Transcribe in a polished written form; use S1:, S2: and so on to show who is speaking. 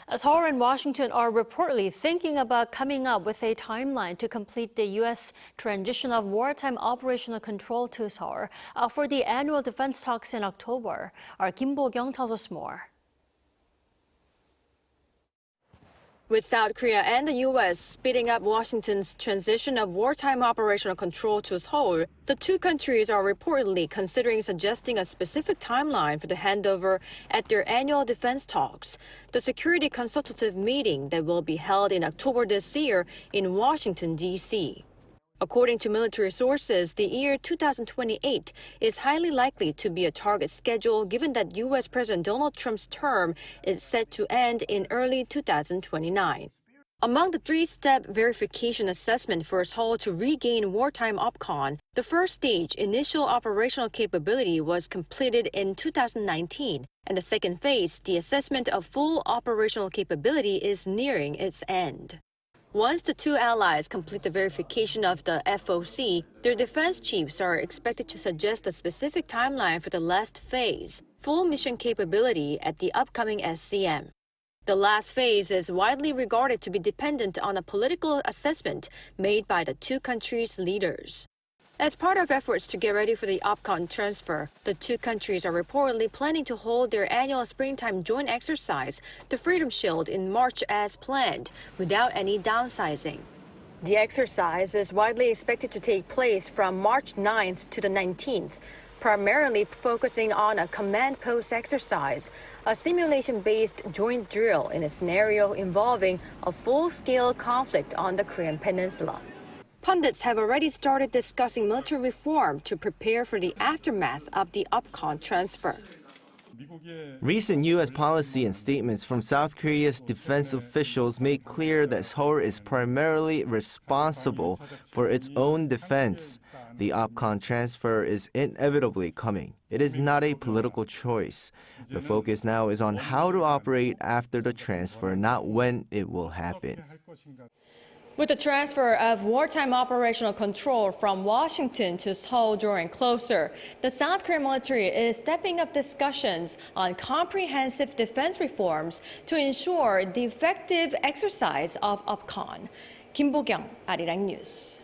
S1: Seoul and Washington are reportedly thinking about coming up with a timeline to complete the U.S. transition of wartime operational control to Seoul for the annual defense talks in October. Our Kim Bo-kyoung tells us more.
S2: With South Korea and the U.S. speeding up Washington's transition of wartime operational control to Seoul, the two countries are reportedly considering suggesting a specific timeline for the handover at their annual defense talks, the Security Consultative Meeting that will be held in October this year in Washington, D.C. According to military sources, the year 2028 is highly likely to be a target schedule given that U.S. President Donald Trump's term is set to end in early 2029. Among the three-step verification assessment for Seoul to regain wartime OPCON, the first stage, initial operational capability, was completed in 2019, and the second phase, the assessment of full operational capability, is nearing its end. Once the two allies complete the verification of the FOC, their defense chiefs are expected to suggest a specific timeline for the last phase, full mission capability, at the upcoming SCM. The last phase is widely regarded to be dependent on a political assessment made by the two countries' leaders. As part of efforts to get ready for the OPCON transfer, the two countries are reportedly planning to hold their annual springtime joint exercise, the Freedom Shield, in March as planned, without any downsizing. The exercise is widely expected to take place from March 9th to the 19th, primarily focusing on a command post exercise, a simulation-based joint drill in a scenario involving a full-scale conflict on the Korean peninsula. Pundits have already started discussing military reform to prepare for the aftermath of the OPCON transfer.
S3: Recent U.S. policy and statements from South Korea's defense officials make clear that Seoul is primarily responsible for its own defense. The OPCON transfer is inevitably coming. It is not a political choice. The focus now is on how to operate after the transfer, not when it will happen.
S2: With the transfer of wartime operational control from Washington to Seoul drawing closer, the South Korean military is stepping up discussions on comprehensive defense reforms to ensure the effective exercise of OPCON. Kim Bo-kyoung, Arirang News.